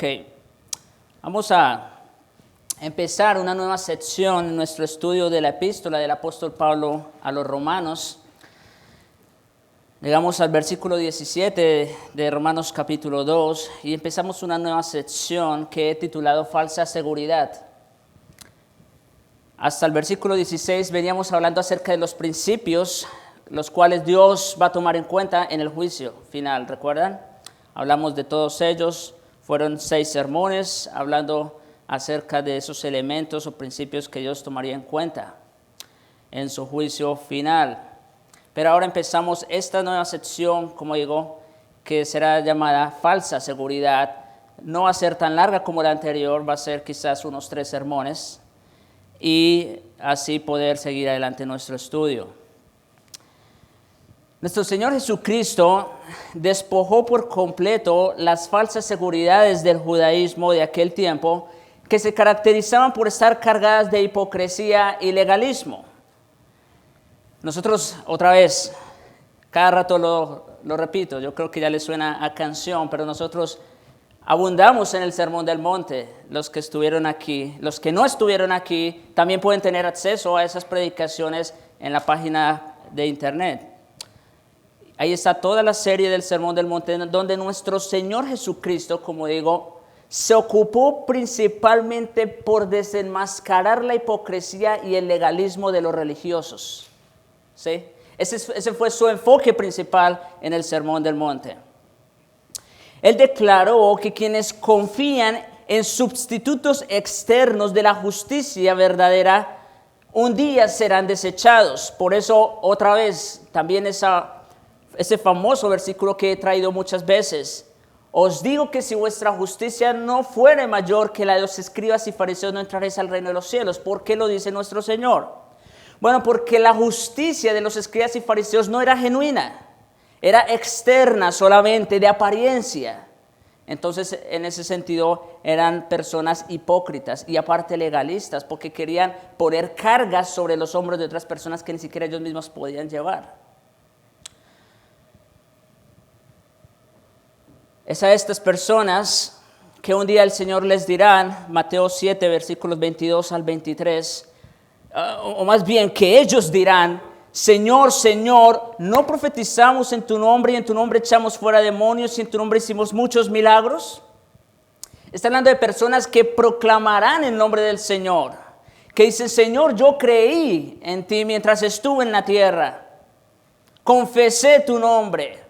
Ok, vamos a empezar una nueva sección en nuestro estudio de la epístola del apóstol Pablo a los romanos. Llegamos al versículo 17 de Romanos capítulo 2 y empezamos una nueva sección que he titulado Falsa Seguridad. Hasta el versículo 16 veníamos hablando acerca de los principios los cuales Dios va a tomar en cuenta en el juicio final, ¿recuerdan? Hablamos de todos ellos, fueron 6 sermones hablando acerca de esos elementos o principios que Dios tomaría en cuenta en su juicio final. Pero ahora empezamos esta nueva sección, como digo, que será llamada falsa seguridad. No va a ser tan larga como la anterior, va a ser quizás unos 3 sermones y así poder seguir adelante nuestro estudio. Nuestro Señor Jesucristo despojó por completo las falsas seguridades del judaísmo de aquel tiempo que se caracterizaban por estar cargadas de hipocresía y legalismo. Nosotros, otra vez, cada rato lo repito, yo creo que ya les suena a canción, pero nosotros abundamos en el Sermón del Monte. Los que estuvieron aquí, los que no estuvieron aquí, también pueden tener acceso a esas predicaciones en la página de internet. Ahí está toda la serie del Sermón del Monte, donde nuestro Señor Jesucristo, como digo, se ocupó principalmente por desenmascarar la hipocresía y el legalismo de los religiosos. ¿Sí? Ese fue su enfoque principal en el Sermón del Monte. Él declaró que quienes confían en sustitutos externos de la justicia verdadera, un día serán desechados. Por eso, otra vez, también ese famoso versículo que he traído muchas veces. Os digo que si vuestra justicia no fuere mayor que la de los escribas y fariseos, no entraréis al reino de los cielos. ¿Por qué lo dice nuestro Señor? Bueno, porque la justicia de los escribas y fariseos no era genuina, era externa solamente, de apariencia. Entonces, en ese sentido, eran personas hipócritas y aparte legalistas, porque querían poner cargas sobre los hombros de otras personas que ni siquiera ellos mismos podían llevar. Es a estas personas que un día el Señor les dirá, Mateo 7, versículos 22 al 23, o más bien que ellos dirán, Señor, Señor, ¿no profetizamos en tu nombre y en tu nombre echamos fuera demonios y en tu nombre hicimos muchos milagros? Está hablando de personas que proclamarán el nombre del Señor, que dicen, Señor, yo creí en ti mientras estuve en la tierra, confesé tu nombre,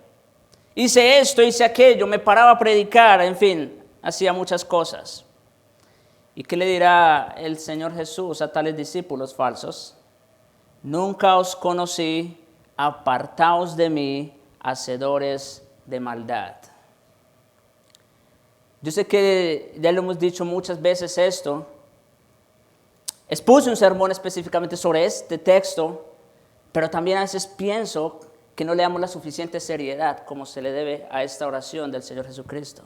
hice esto, hice aquello, me paraba a predicar, en fin, hacía muchas cosas. ¿Y qué le dirá el Señor Jesús a tales discípulos falsos? Nunca os conocí, apartaos de mí, hacedores de maldad. Yo sé que ya lo hemos dicho muchas veces esto. Expuse un sermón específicamente sobre este texto, pero también a veces pienso que no le damos la suficiente seriedad como se le debe a esta oración del Señor Jesucristo.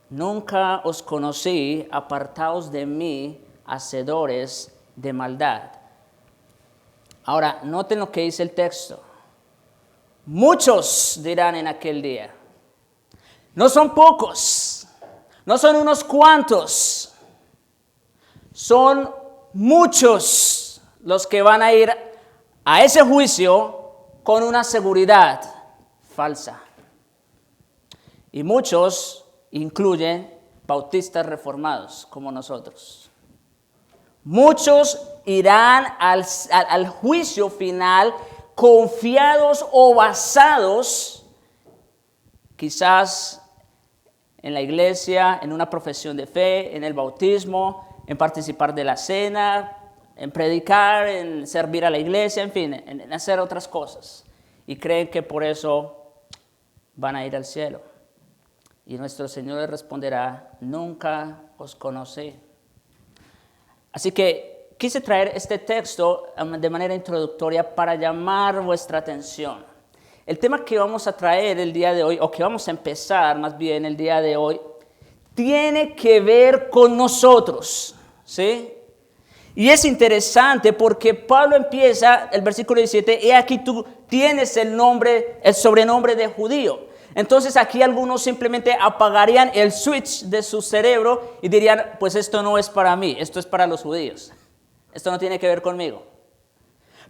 Nunca os conocí, apartaos de mí, hacedores de maldad. Ahora, noten lo que dice el texto. Muchos dirán en aquel día. No son pocos, no son unos cuantos, son muchos los que van a ir a ese juicio con una seguridad falsa. Y muchos incluyen bautistas reformados como nosotros. Muchos irán al juicio final confiados o basados quizás en la iglesia, en una profesión de fe, en el bautismo, en participar de la cena, en predicar, en servir a la iglesia, en fin, en hacer otras cosas. Y creen que por eso van a ir al cielo. Y nuestro Señor les responderá, nunca os conocí. Así que quise traer este texto de manera introductoria para llamar vuestra atención. El tema que vamos a traer el día de hoy, o que vamos a empezar más bien el día de hoy, tiene que ver con nosotros, ¿sí? Y es interesante porque Pablo empieza el versículo 17, he aquí tú tienes el sobrenombre de judío. Entonces aquí algunos simplemente apagarían el switch de su cerebro y dirían, pues esto no es para mí, esto es para los judíos. Esto no tiene que ver conmigo.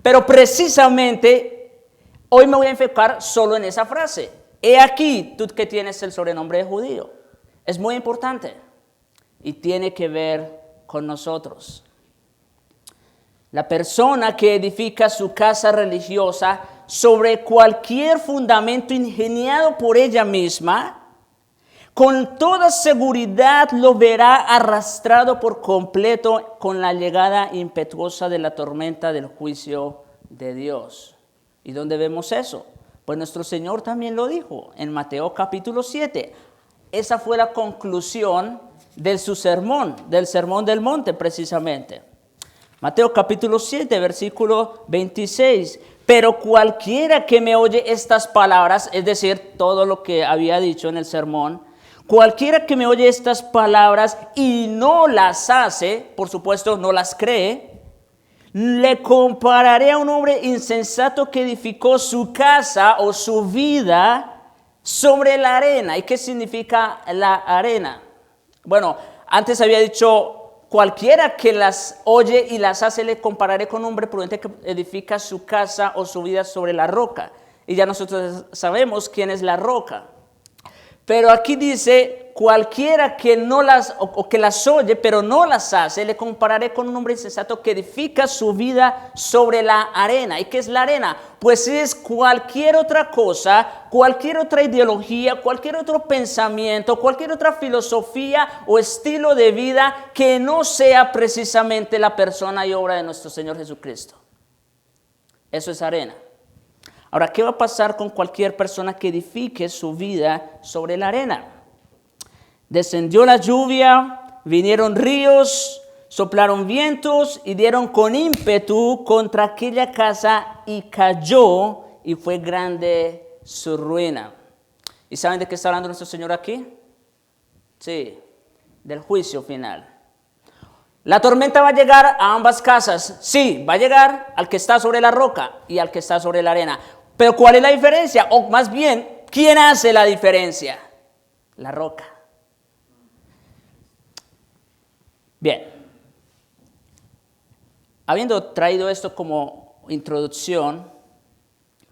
Pero precisamente hoy me voy a enfocar solo en esa frase. He aquí tú que tienes el sobrenombre de judío. Es muy importante y tiene que ver con nosotros. La persona que edifica su casa religiosa sobre cualquier fundamento ingeniado por ella misma, con toda seguridad lo verá arrastrado por completo con la llegada impetuosa de la tormenta del juicio de Dios. ¿Y dónde vemos eso? Pues nuestro Señor también lo dijo en Mateo capítulo 7. Esa fue la conclusión de su sermón, del sermón del monte precisamente. Mateo capítulo 7, versículo 26. Pero cualquiera que me oye estas palabras, es decir, todo lo que había dicho en el sermón, cualquiera que me oye estas palabras y no las hace, por supuesto no las cree, le compararé a un hombre insensato que edificó su casa o su vida sobre la arena. ¿Y qué significa la arena? Bueno, antes había dicho, cualquiera que las oye y las hace, le compararé con un hombre prudente que edifica su casa o su vida sobre la roca. Y ya nosotros sabemos quién es la roca. Pero aquí dice, cualquiera que no las, o que las oye, pero no las hace, le compararé con un hombre insensato que edifica su vida sobre la arena. ¿Y qué es la arena? Pues es cualquier otra cosa, cualquier otra ideología, cualquier otro pensamiento, cualquier otra filosofía o estilo de vida que no sea precisamente la persona y obra de nuestro Señor Jesucristo. Eso es arena. Ahora, ¿qué va a pasar con cualquier persona que edifique su vida sobre la arena? Descendió la lluvia, vinieron ríos, soplaron vientos y dieron con ímpetu contra aquella casa y cayó y fue grande su ruina. ¿Y saben de qué está hablando nuestro Señor aquí? Sí, del juicio final. La tormenta va a llegar a ambas casas. Sí, va a llegar al que está sobre la roca y al que está sobre la arena. Pero ¿cuál es la diferencia? O más bien, ¿quién hace la diferencia? La roca. Bien. Habiendo traído esto como introducción,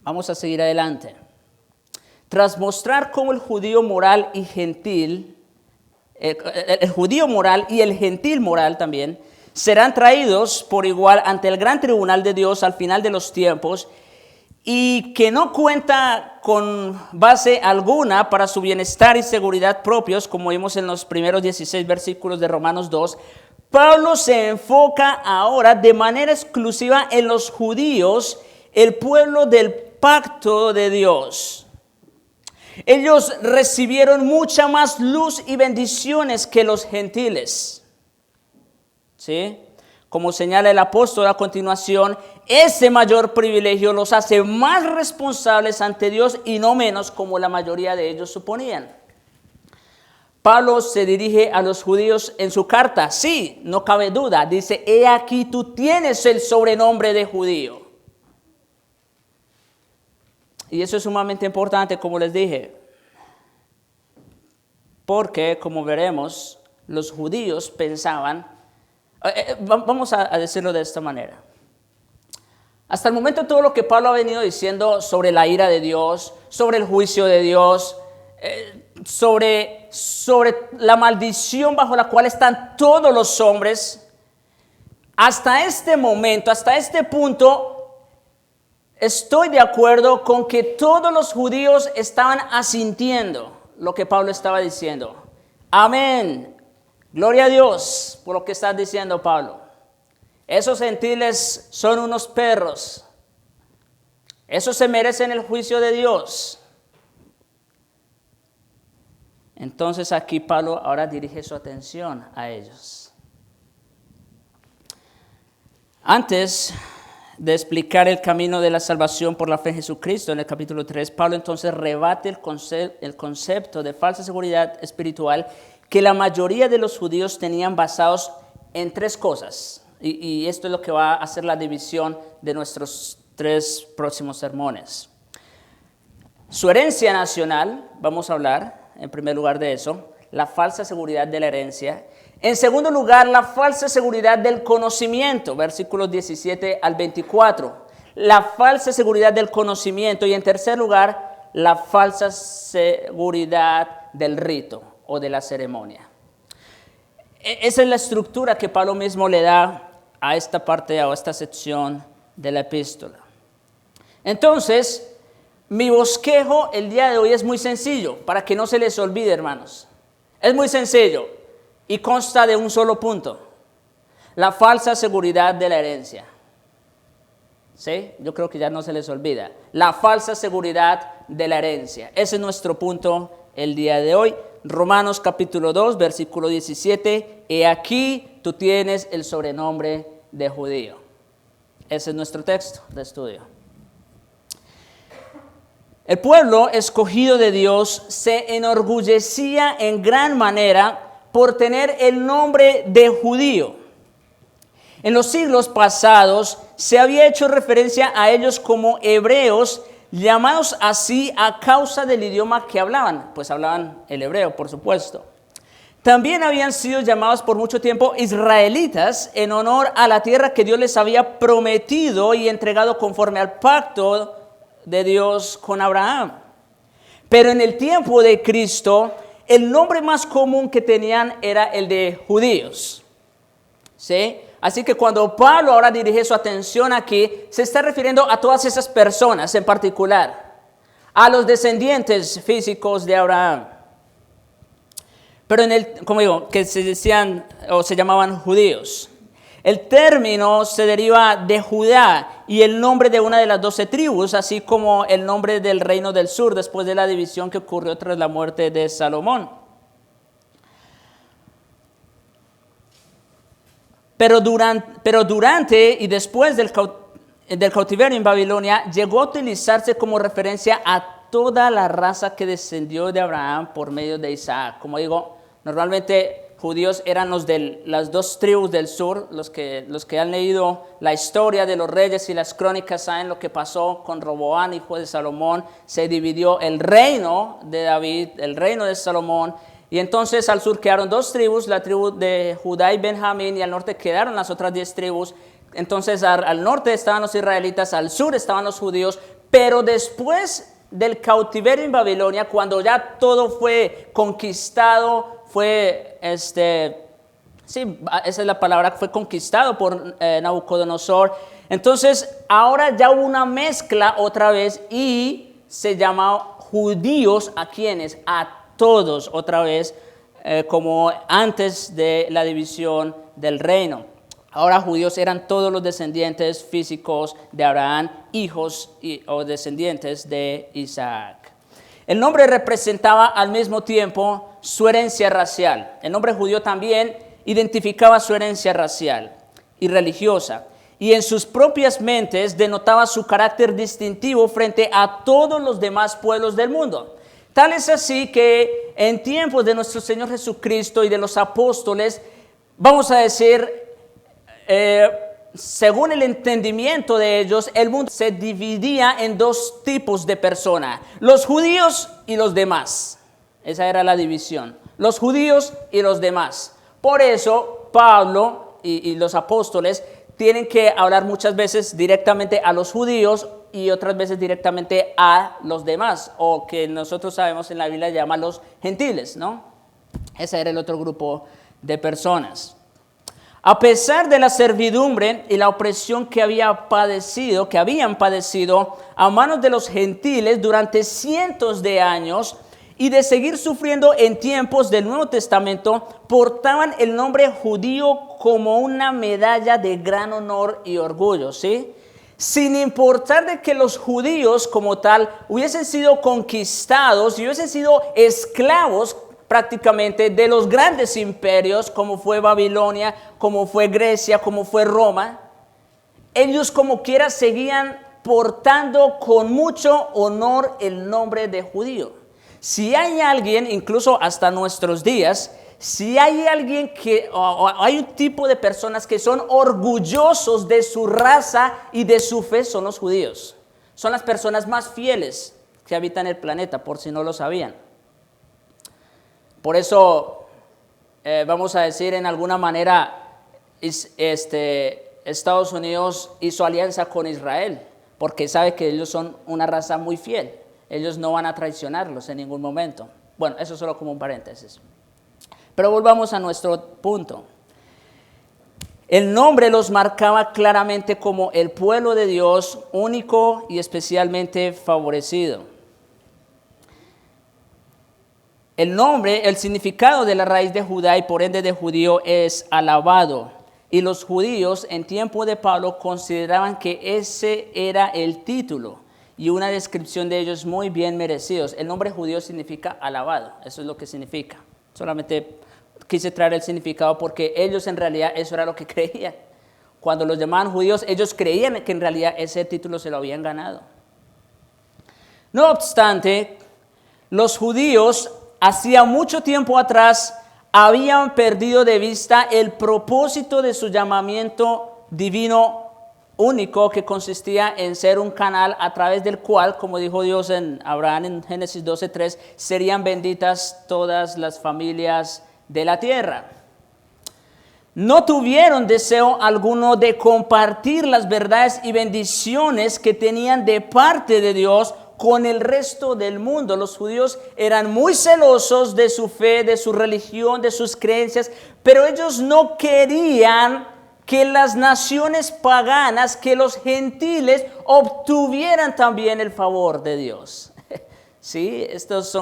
vamos a seguir adelante. Tras mostrar cómo el judío moral y gentil, el judío moral y el gentil moral también, serán traídos por igual ante el gran tribunal de Dios al final de los tiempos, y que no cuenta con base alguna para su bienestar y seguridad propios, como vimos en los primeros 16 versículos de Romanos 2, Pablo se enfoca ahora de manera exclusiva en los judíos, el pueblo del pacto de Dios. Ellos recibieron mucha más luz y bendiciones que los gentiles. ¿Sí? Como señala el apóstol a continuación, ese mayor privilegio los hace más responsables ante Dios y no menos como la mayoría de ellos suponían. Pablo se dirige a los judíos en su carta. Sí, no cabe duda. Dice, he aquí tú tienes el sobrenombre de judío. Y eso es sumamente importante, como les dije. Porque, como veremos, los judíos pensaban, vamos a decirlo de esta manera. Hasta el momento todo lo que Pablo ha venido diciendo sobre la ira de Dios, sobre el juicio de Dios, sobre la maldición bajo la cual están todos los hombres, hasta este momento, hasta este punto, estoy de acuerdo con que todos los judíos estaban asintiendo lo que Pablo estaba diciendo. Amén. Gloria a Dios por lo que estás diciendo, Pablo. Esos gentiles son unos perros. Esos se merecen el juicio de Dios. Entonces aquí Pablo ahora dirige su atención a ellos. Antes de explicar el camino de la salvación por la fe en Jesucristo en el capítulo 3, Pablo entonces rebate el concepto de falsa seguridad espiritual que la mayoría de los judíos tenían basados en tres cosas. Y esto es lo que va a hacer la división de nuestros tres próximos sermones. su herencia nacional, vamos a hablar en primer lugar de eso, la falsa seguridad de la herencia. En segundo lugar, la falsa seguridad del conocimiento, versículos 17 al 24. La falsa seguridad del conocimiento. Y en tercer lugar, la falsa seguridad del rito o de la ceremonia. Esa es la estructura que Pablo mismo le da a esta parte o a esta sección de la epístola. Entonces, mi bosquejo el día de hoy es muy sencillo, para que no se les olvide, hermanos. Es muy sencillo y consta de un solo punto: la falsa seguridad de la herencia. ¿Sí? Yo creo que ya no se les olvida. La falsa seguridad de la herencia. Ese es nuestro punto el día de hoy. Romanos capítulo 2, versículo 17. He aquí tú tienes el sobrenombre de judío. Ese es nuestro texto de estudio. El pueblo escogido de Dios se enorgullecía en gran manera por tener el nombre de judío. En los siglos pasados se había hecho referencia a ellos como hebreos, llamados así a causa del idioma que hablaban, pues hablaban el hebreo, por supuesto. También habían sido llamados por mucho tiempo israelitas en honor a la tierra que Dios les había prometido y entregado conforme al pacto de Dios con Abraham. Pero en el tiempo de Cristo, el nombre más común que tenían era el de judíos. ¿Sí? Así que cuando Pablo ahora dirige su atención aquí, se está refiriendo a todas esas personas en particular, a los descendientes físicos de Abraham. Pero como digo, que se decían o se llamaban judíos. El término se deriva de Judá y el nombre de una de las 12 tribus, así como el nombre del reino del sur después de la división que ocurrió tras la muerte de Salomón. Pero durante y después del cautiverio en Babilonia, llegó a utilizarse como referencia a toda la raza que descendió de Abraham por medio de Isaac. Como digo, normalmente judíos eran los de las 2 tribus del sur. Los que han leído la historia de los reyes y las crónicas saben lo que pasó con Roboam, hijo de Salomón. Se dividió el reino de David, el reino de Salomón. Y entonces al sur quedaron 2 tribus, la tribu de Judá y Benjamín, y al norte quedaron las otras 10 tribus. Entonces al norte estaban los israelitas, al sur estaban los judíos, pero después del cautiverio en Babilonia, cuando ya todo fue conquistado, sí, esa es la palabra, fue conquistado por Nabucodonosor. Entonces ahora ya hubo una mezcla otra vez y se llama judíos a quienes, a todos otra vez, como antes de la división del reino. Ahora judíos eran todos los descendientes físicos de Abraham, hijos o descendientes de Isaac. El nombre representaba al mismo tiempo su herencia racial. El nombre judío también identificaba su herencia racial y religiosa, y en sus propias mentes denotaba su carácter distintivo frente a todos los demás pueblos del mundo. Tal es así que en tiempos de nuestro Señor Jesucristo y de los apóstoles, vamos a decir, según el entendimiento de ellos, el mundo se dividía en 2 tipos de personas: los judíos y los demás. Esa era la división, los judíos y los demás. Por eso Pablo y los apóstoles tienen que hablar muchas veces directamente a los judíos y otras veces directamente a los demás, o que nosotros sabemos en la Biblia llama los gentiles, ¿no? Ese era el otro grupo de personas. A pesar de la servidumbre y la opresión que habían padecido a manos de los gentiles durante cientos de años y de seguir sufriendo en tiempos del Nuevo Testamento, portaban el nombre judío como una medalla de gran honor y orgullo, ¿sí? Sin importar de que los judíos como tal hubiesen sido conquistados y hubiesen sido esclavos prácticamente de los grandes imperios como fue Babilonia, como fue Grecia, como fue Roma, ellos como quiera seguían portando con mucho honor el nombre de judío. Si hay alguien, incluso hasta nuestros días, si hay alguien hay un tipo de personas que son orgullosos de su raza y de su fe, son los judíos. Son las personas más fieles que habitan el planeta, por si no lo sabían. Por eso, vamos a decir en alguna manera, Estados Unidos hizo alianza con Israel, porque sabe que ellos son una raza muy fiel. Ellos no van a traicionarlos en ningún momento. Bueno, eso solo como un paréntesis. Pero volvamos a nuestro punto. El nombre los marcaba claramente como el pueblo de Dios, único y especialmente favorecido. El nombre, el significado de la raíz de Judá y por ende de judío es alabado. Y los judíos en tiempo de Pablo consideraban que ese era el título y una descripción de ellos muy bien merecidos. El nombre judío significa alabado, eso es lo que significa. Solamente quise traer el significado porque ellos en realidad eso era lo que creían. Cuando los llamaban judíos, ellos creían que en realidad ese título se lo habían ganado. No obstante, los judíos hacía mucho tiempo atrás habían perdido de vista el propósito de su llamamiento divino único, que consistía en ser un canal a través del cual, como dijo Dios en Abraham en Génesis 12:3, serían benditas todas las familias de la tierra. No tuvieron deseo alguno de compartir las verdades y bendiciones que tenían de parte de Dios con el resto del mundo. Los judíos eran muy celosos de su fe, de su religión, de sus creencias, pero ellos no querían que las naciones paganas, que los gentiles obtuvieran también el favor de Dios. Sí, estos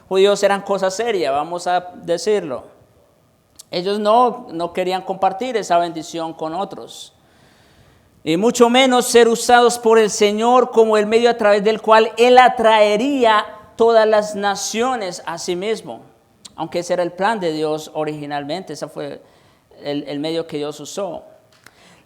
judíos eran cosa seria, vamos a decirlo. Ellos no querían compartir esa bendición con otros. Y mucho menos ser usados por el Señor como el medio a través del cual Él atraería todas las naciones a sí mismo. Aunque ese era el plan de Dios originalmente, ese fue el medio que Dios usó.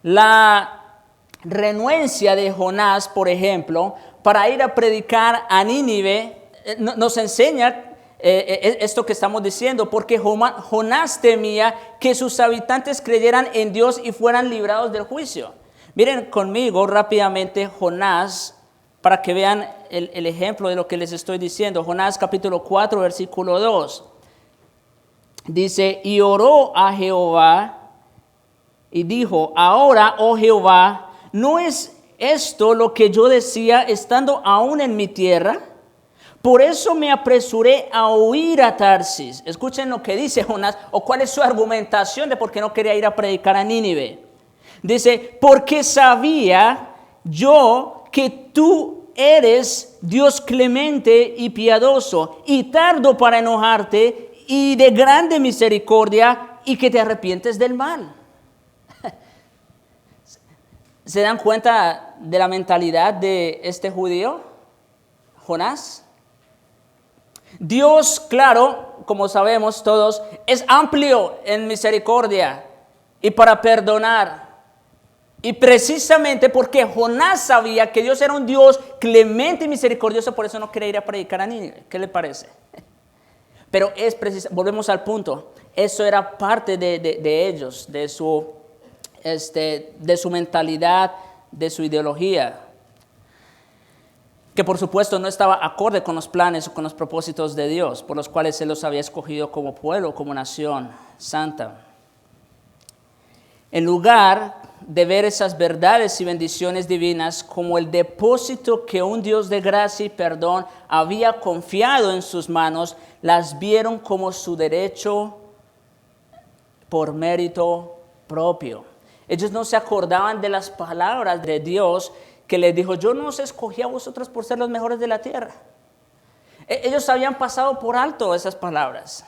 La renuencia de Jonás, por ejemplo, para ir a predicar a Nínive, nos enseña esto que estamos diciendo, porque Jonás temía que sus habitantes creyeran en Dios y fueran librados del juicio. Miren conmigo rápidamente Jonás, para que vean el ejemplo de lo que les estoy diciendo. Jonás capítulo 4, versículo 2. Dice, y oró a Jehová y dijo, ahora, oh Jehová, ¿no es esto lo que yo decía estando aún en mi tierra? Por eso me apresuré a huir a Tarsis. Escuchen lo que dice Jonás, o cuál es su argumentación de por qué no quería ir a predicar a Nínive. Dice, porque sabía yo que tú eres Dios clemente y piadoso, y tardo para enojarte, y de grande misericordia, y que te arrepientes del mal. ¿Se dan cuenta de la mentalidad de este judío, Jonás? Dios, claro, como sabemos todos, es amplio en misericordia y para perdonar. Y precisamente porque Jonás sabía que Dios era un Dios clemente y misericordioso, por eso no quería ir a predicar a Nínive. ¿Qué le parece? Pero volvemos al punto, eso era parte de ellos, de su mentalidad, de su ideología, que por supuesto no estaba acorde con los planes o con los propósitos de Dios, por los cuales Él los había escogido como pueblo, como nación santa. En lugar de ver esas verdades y bendiciones divinas como el depósito que un Dios de gracia y perdón había confiado en sus manos, las vieron como su derecho por mérito propio. Ellos no se acordaban de las palabras de Dios que les dijo, yo no os escogí a vosotros por ser los mejores de la tierra. Ellos habían pasado por alto esas palabras.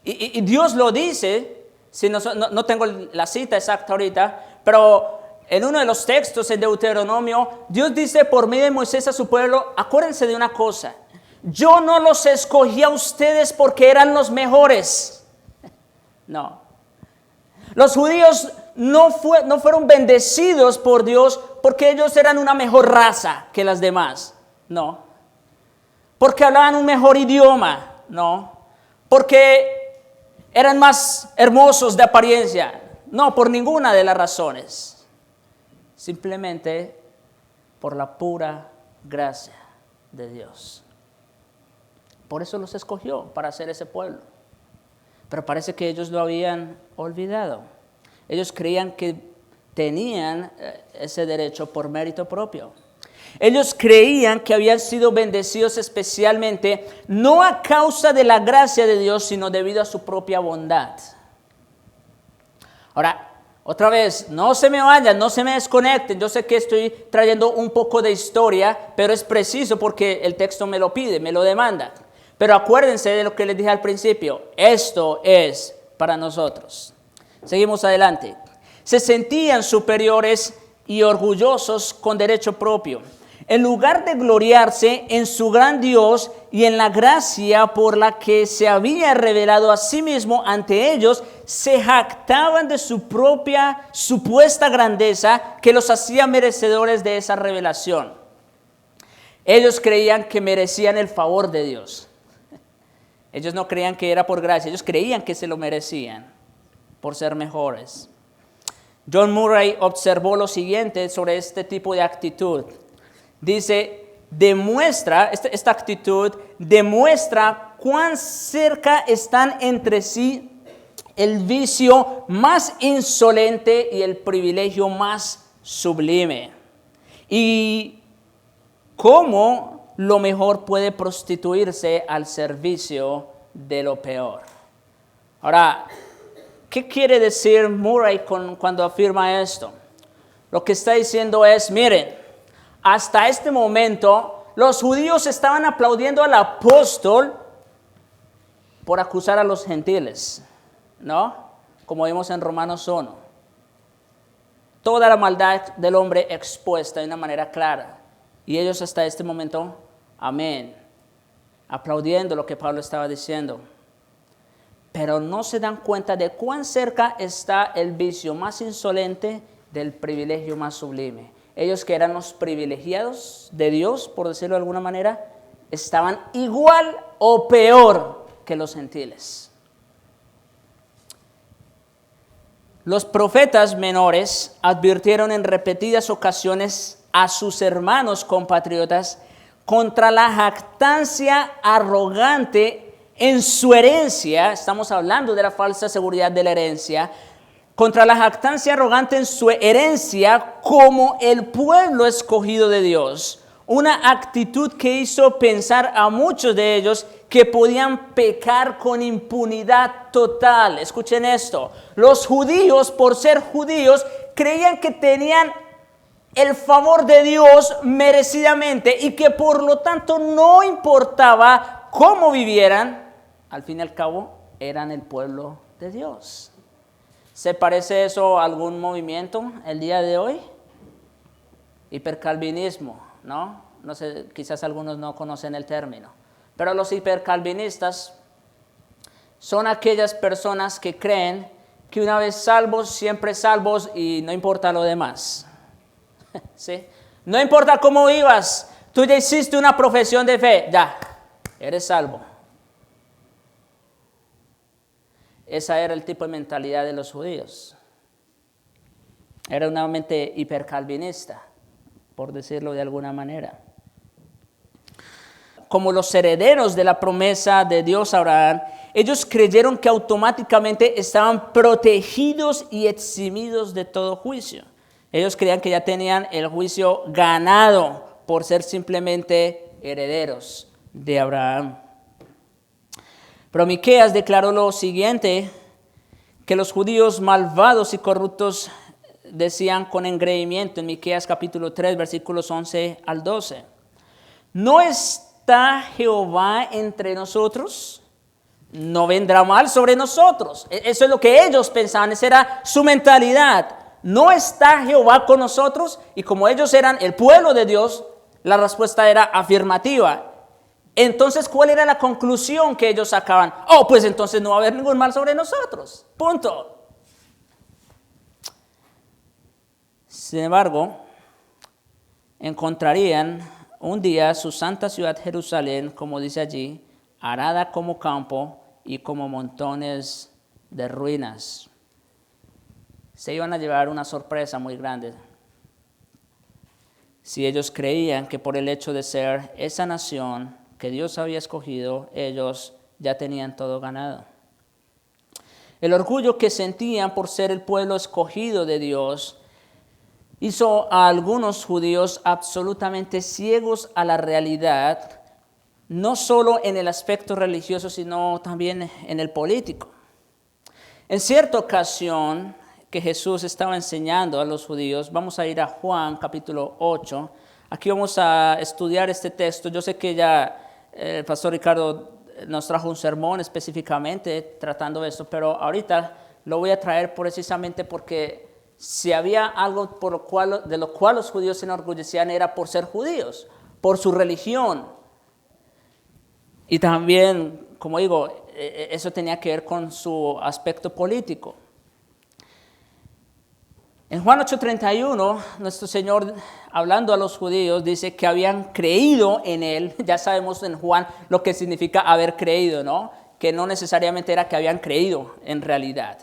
Y Dios lo dice, si no tengo la cita exacta ahorita, pero en uno de los textos en Deuteronomio, Dios dice por medio de Moisés a su pueblo, acuérdense de una cosa, yo no los escogí a ustedes porque eran los mejores. No. Los judíos no fueron bendecidos por Dios porque ellos eran una mejor raza que las demás. No. Porque hablaban un mejor idioma. No. Porque eran más hermosos de apariencia. No, por ninguna de las razones. Simplemente por la pura gracia de Dios. Por eso los escogió, para ser ese pueblo. Pero parece que ellos lo habían olvidado. Ellos creían que tenían ese derecho por mérito propio. Ellos creían que habían sido bendecidos especialmente, no a causa de la gracia de Dios, sino debido a su propia bondad. Ahora, otra vez, no se me vayan, no se me desconecten. Yo sé que estoy trayendo un poco de historia, pero es preciso porque el texto me lo pide, me lo demanda. Pero acuérdense de lo que les dije al principio. Esto es para nosotros. Seguimos adelante. Se sentían superiores y orgullosos con derecho propio. En lugar de gloriarse en su gran Dios y en la gracia por la que se había revelado a sí mismo ante ellos, se jactaban de su propia supuesta grandeza que los hacía merecedores de esa revelación. Ellos creían que merecían el favor de Dios. Ellos no creían que era por gracia, ellos creían que se lo merecían por ser mejores. John Murray observó lo siguiente sobre este tipo de actitud. Dice, esta actitud demuestra cuán cerca están entre sí el vicio más insolente y el privilegio más sublime. Y cómo lo mejor puede prostituirse al servicio de lo peor. Ahora, ¿qué quiere decir Murray cuando afirma esto? Lo que está diciendo es, miren, hasta este momento los judíos estaban aplaudiendo al apóstol por acusar a los gentiles, ¿no? Como vimos en Romanos 1. Toda la maldad del hombre expuesta de una manera clara. Y ellos hasta este momento, amén, aplaudiendo lo que Pablo estaba diciendo. Pero no se dan cuenta de cuán cerca está el vicio más insolente del privilegio más sublime. Ellos que eran los privilegiados de Dios, por decirlo de alguna manera, estaban igual o peor que los gentiles. Los profetas menores advirtieron en repetidas ocasiones a sus hermanos compatriotas contra la jactancia arrogante en su herencia. Estamos hablando de la falsa seguridad de la herencia. Contra la jactancia arrogante en su herencia como el pueblo escogido de Dios. Una actitud que hizo pensar a muchos de ellos que podían pecar con impunidad total. Escuchen esto. Los judíos, por ser judíos, creían que tenían el favor de Dios merecidamente y que por lo tanto no importaba cómo vivieran, al fin y al cabo eran el pueblo de Dios. ¿Se parece eso a algún movimiento el día de hoy? Hipercalvinismo, ¿no? No sé, quizás algunos no conocen el término. Pero los hipercalvinistas son aquellas personas que creen que una vez salvos, siempre salvos y no importa lo demás. ¿Sí? No importa cómo vivas, tú ya hiciste una profesión de fe, ya, eres salvo. Esa era el tipo de mentalidad de los judíos. Era una mente hipercalvinista, por decirlo de alguna manera. Como los herederos de la promesa de Dios a Abraham, ellos creyeron que automáticamente estaban protegidos y eximidos de todo juicio. Ellos creían que ya tenían el juicio ganado por ser simplemente herederos de Abraham. Pero Miqueas declaró lo siguiente, que los judíos malvados y corruptos decían con engreimiento en Miqueas capítulo 3, versículos 11 al 12. ¿No está Jehová entre nosotros? No vendrá mal sobre nosotros. Eso es lo que ellos pensaban, esa era su mentalidad. ¿No está Jehová con nosotros? Y como ellos eran el pueblo de Dios, la respuesta era afirmativa. Entonces, ¿cuál era la conclusión que ellos sacaban? Oh, pues entonces no va a haber ningún mal sobre nosotros. Punto. Sin embargo, encontrarían un día su santa ciudad Jerusalén, como dice allí, arada como campo y como montones de ruinas. Se iban a llevar una sorpresa muy grande. si ellos creían que por el hecho de ser esa nación que Dios había escogido, ellos ya tenían todo ganado. El orgullo que sentían por ser el pueblo escogido de Dios hizo a algunos judíos absolutamente ciegos a la realidad, no solo en el aspecto religioso, sino también en el político. En cierta ocasión que Jesús estaba enseñando a los judíos, vamos a ir a Juan capítulo 8. Aquí vamos a estudiar este texto. Yo sé que ya el pastor Ricardo nos trajo un sermón específicamente tratando de esto, pero ahorita lo voy a traer precisamente porque si había algo de lo cual los judíos se enorgullecían era por ser judíos, por su religión. Y también, como digo, eso tenía que ver con su aspecto político. En Juan 8:31, nuestro Señor, hablando a los judíos, dice que habían creído en Él. Ya sabemos en Juan lo que significa haber creído, ¿no? Que no necesariamente era que habían creído en realidad.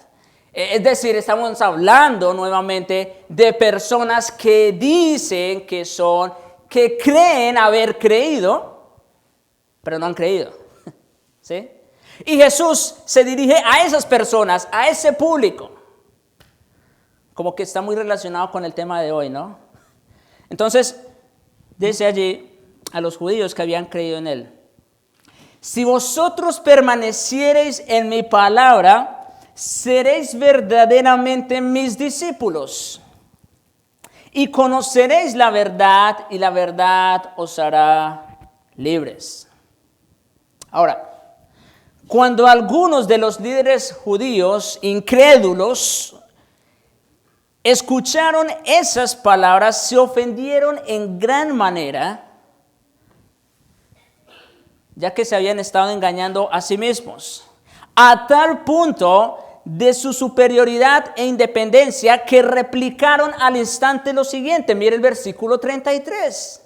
Es decir, estamos hablando nuevamente de personas que dicen que creen haber creído, pero no han creído. ¿Sí? Y Jesús se dirige a esas personas, a ese público. Como que está muy relacionado con el tema de hoy, ¿no? Entonces, dice allí a los judíos que habían creído en Él: si vosotros permaneciereis en mi palabra, seréis verdaderamente mis discípulos, y conoceréis la verdad, y la verdad os hará libres. Ahora, cuando algunos de los líderes judíos incrédulos escucharon esas palabras, se ofendieron en gran manera, ya que se habían estado engañando a sí mismos, a tal punto de su superioridad e independencia que replicaron al instante lo siguiente. Mire el versículo 33.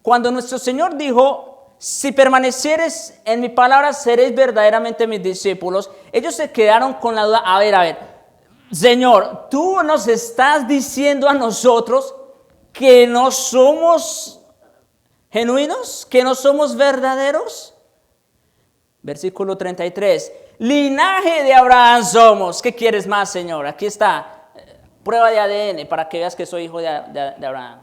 Cuando nuestro Señor dijo: si permanecieres en mi palabra, seréis verdaderamente mis discípulos, ellos se quedaron con la duda. A ver, Señor, tú nos estás diciendo a nosotros que no somos genuinos, que no somos verdaderos. Versículo 33. Linaje de Abraham somos. ¿Qué quieres más, Señor? Aquí está, prueba de ADN para que veas que soy hijo de Abraham.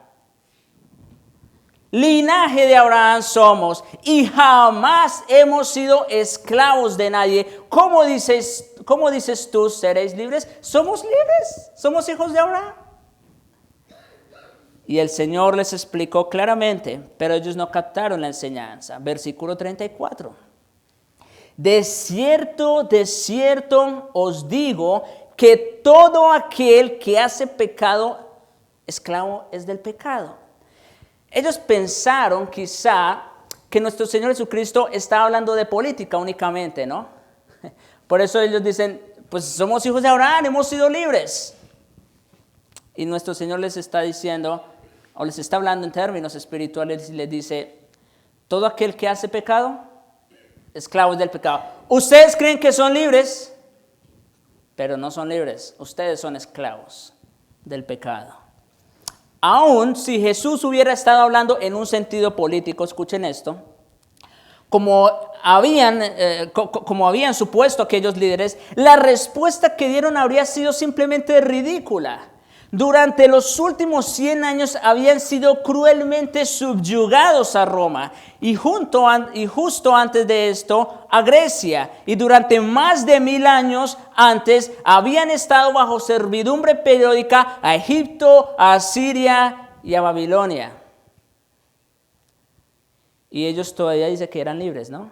Linaje de Abraham somos y jamás hemos sido esclavos de nadie. ¿Cómo dices tú, seréis libres? ¿Somos libres? ¿Somos hijos de Abraham? Y el Señor les explicó claramente, pero ellos no captaron la enseñanza. Versículo 34. De cierto os digo que todo aquel que hace pecado, esclavo es del pecado. Ellos pensaron quizá que nuestro Señor Jesucristo estaba hablando de política únicamente, ¿no? Por eso ellos dicen, pues somos hijos de Abraham, hemos sido libres. Y nuestro Señor les está diciendo, o les está hablando en términos espirituales y les dice: todo aquel que hace pecado, esclavo es del pecado. Ustedes creen que son libres, pero no son libres. Ustedes son esclavos del pecado. Aún si Jesús hubiera estado hablando en un sentido político, escuchen esto, como habían supuesto aquellos líderes, la respuesta que dieron habría sido simplemente ridícula. Durante los últimos 100 años habían sido cruelmente subyugados a Roma y justo antes de esto a Grecia, y durante más de 1000 años antes habían estado bajo servidumbre periódica a Egipto, a Siria y a Babilonia. Y ellos todavía dicen que eran libres, ¿no?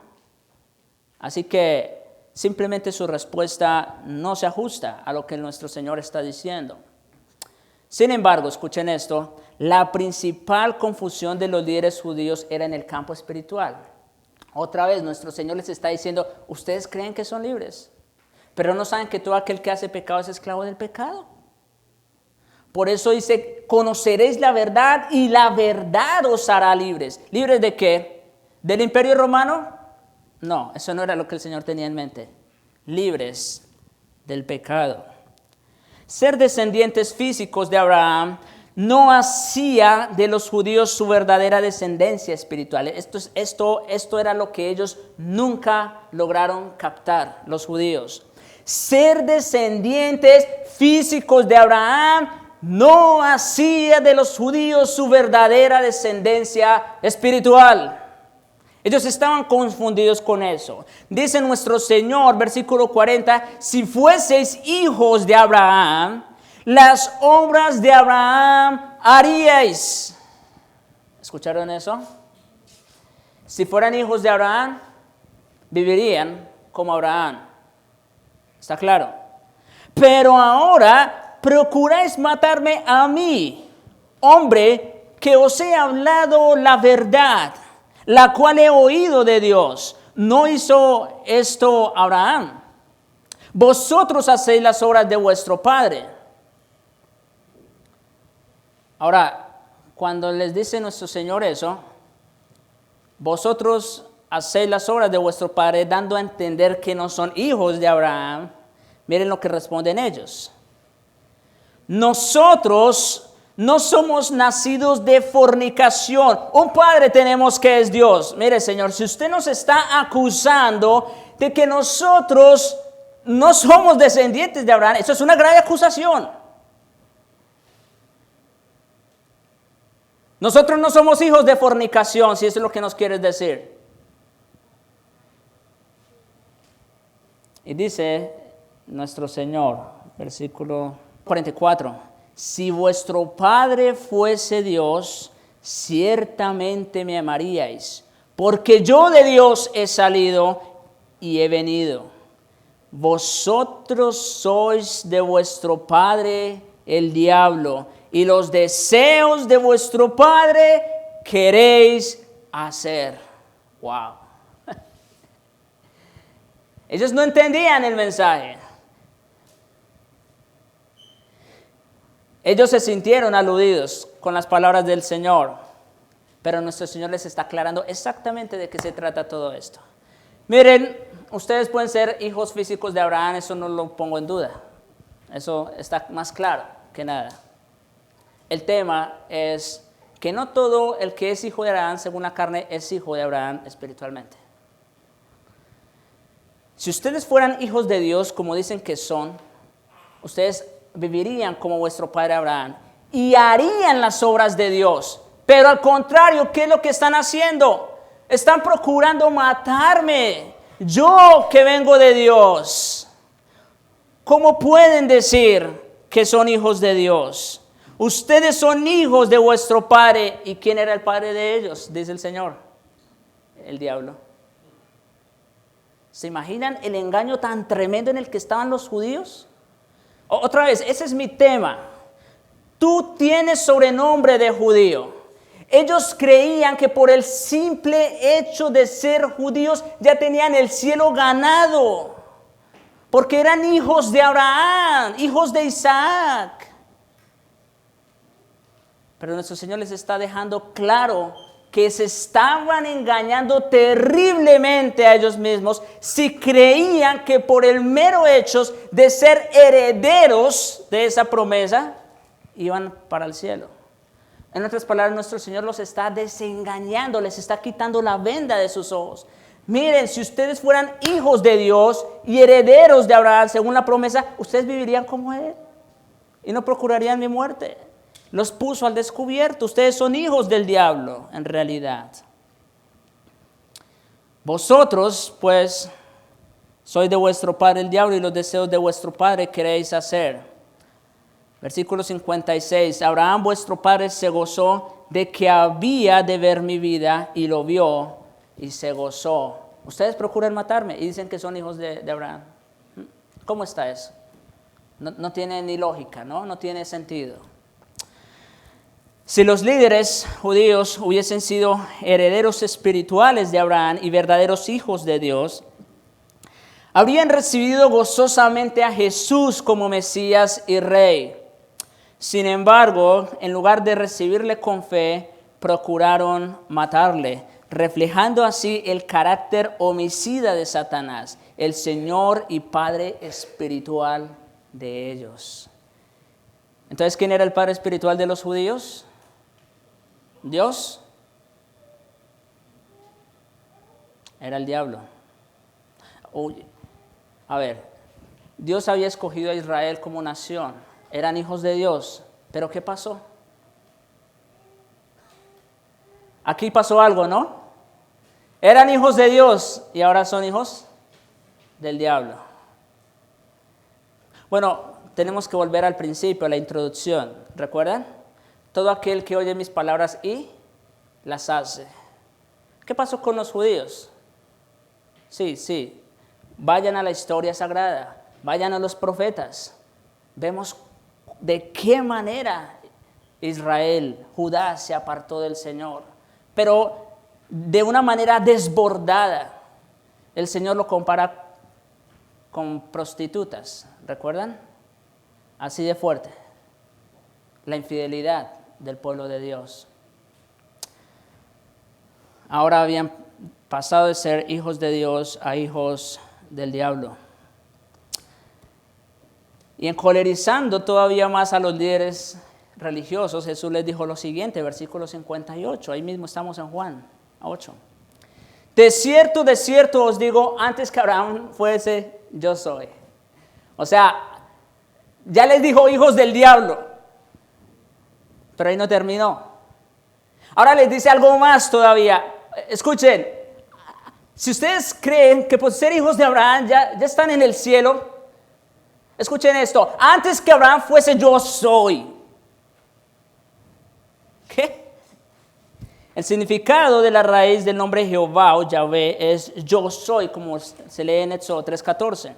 Así que simplemente su respuesta no se ajusta a lo que nuestro Señor está diciendo. Sin embargo, escuchen esto, la principal confusión de los líderes judíos era en el campo espiritual. Otra vez, nuestro Señor les está diciendo: ustedes creen que son libres, pero no saben que todo aquel que hace pecado es esclavo del pecado. Por eso dice: conoceréis la verdad y la verdad os hará libres. ¿Libres de qué? ¿Del imperio romano? No, eso no era lo que el Señor tenía en mente. Libres del pecado. Ser descendientes físicos de Abraham no hacía de los judíos su verdadera descendencia espiritual. Esto era lo que ellos nunca lograron captar, los judíos. Ser descendientes físicos de Abraham no hacía de los judíos su verdadera descendencia espiritual. Ellos estaban confundidos con eso. Dice nuestro Señor, versículo 40, si fueseis hijos de Abraham, las obras de Abraham haríais. ¿Escucharon eso? Si fueran hijos de Abraham, vivirían como Abraham. ¿Está claro? Pero ahora procuráis matarme a mí, hombre, que os he hablado la verdad, la cual he oído de Dios. ¿No hizo esto Abraham? Vosotros hacéis las obras de vuestro padre. Ahora, cuando les dice nuestro Señor eso, vosotros hacéis las obras de vuestro padre, dando a entender que no son hijos de Abraham. Miren lo que responden ellos. Nosotros no somos nacidos de fornicación. Un padre tenemos que es Dios. Mire, Señor, si usted nos está acusando de que nosotros no somos descendientes de Abraham, eso es una grave acusación. Nosotros no somos hijos de fornicación, si eso es lo que nos quieres decir. Y dice nuestro Señor, versículo 44, si vuestro Padre fuese Dios, ciertamente me amaríais, porque yo de Dios he salido y he venido. Vosotros sois de vuestro padre el diablo, y los deseos de vuestro padre queréis hacer. Wow. Ellos no entendían el mensaje. Ellos se sintieron aludidos con las palabras del Señor, pero nuestro Señor les está aclarando exactamente de qué se trata todo esto. Miren, ustedes pueden ser hijos físicos de Abraham, eso no lo pongo en duda. Eso está más claro que nada. El tema es que no todo el que es hijo de Abraham según la carne es hijo de Abraham espiritualmente. Si ustedes fueran hijos de Dios, como dicen que son, ustedes vivirían como vuestro padre Abraham y harían las obras de Dios. Pero al contrario, ¿qué es lo que están haciendo? Están procurando matarme. Yo que vengo de Dios. ¿Cómo pueden decir que son hijos de Dios? Ustedes son hijos de vuestro padre. ¿Y quién era el padre de ellos? Dice el Señor. El diablo. ¿Se imaginan el engaño tan tremendo en el que estaban los judíos? Otra vez, ese es mi tema. Tú tienes sobrenombre de judío. Ellos creían que por el simple hecho de ser judíos ya tenían el cielo ganado. Porque eran hijos de Abraham, hijos de Isaac. Pero nuestro Señor les está dejando claro que se estaban engañando terriblemente a ellos mismos si creían que por el mero hecho de ser herederos de esa promesa iban para el cielo. En otras palabras, nuestro Señor los está desengañando, les está quitando la venda de sus ojos. Miren, si ustedes fueran hijos de Dios y herederos de Abraham según la promesa, ustedes vivirían como Él y no procurarían mi muerte. Los puso al descubierto. Ustedes son hijos del diablo, en realidad. Vosotros, pues, sois de vuestro padre el diablo y los deseos de vuestro padre queréis hacer. Versículo 56. Abraham, vuestro padre, se gozó de que había de ver mi vida y lo vio y se gozó. Ustedes procuran matarme y dicen que son hijos de Abraham. ¿Cómo está eso? No tiene ni lógica, ¿no? No tiene sentido. Si los líderes judíos hubiesen sido herederos espirituales de Abraham y verdaderos hijos de Dios, habrían recibido gozosamente a Jesús como Mesías y Rey. Sin embargo, en lugar de recibirle con fe, procuraron matarle, reflejando así el carácter homicida de Satanás, el Señor y Padre espiritual de ellos. Entonces, ¿quién era el padre espiritual de los judíos? Dios. Era el diablo. Oye, a ver, Dios había escogido a Israel como nación. Eran hijos de Dios. ¿Pero qué pasó? Aquí pasó algo, ¿no? Eran hijos de Dios y ahora son hijos del diablo. Bueno, tenemos que volver al principio, a la introducción. ¿Recuerdan? Todo aquel que oye mis palabras y las hace. ¿Qué pasó con los judíos? Sí. Vayan a la historia sagrada. Vayan a los profetas. Vemos de qué manera Israel, Judá, se apartó del Señor. Pero de una manera desbordada. El Señor lo compara con prostitutas. ¿Recuerdan? Así de fuerte. La infidelidad del pueblo de Dios. Ahora habían pasado de ser hijos de Dios a hijos del diablo. Y encolerizando todavía más a los líderes religiosos, Jesús les dijo lo siguiente, versículo 58, ahí mismo estamos en Juan 8. De cierto os digo, antes que Abraham fuese, yo soy. O sea, ya les dijo hijos del diablo, pero ahí no terminó. Ahora les dice algo más todavía. Escuchen, si ustedes creen que por ser hijos de Abraham ya están en el cielo, escuchen esto, antes que Abraham fuese, yo soy. ¿Qué? El significado de la raíz del nombre Jehová o Yahvé es yo soy, como se lee en Éxodo 3:14.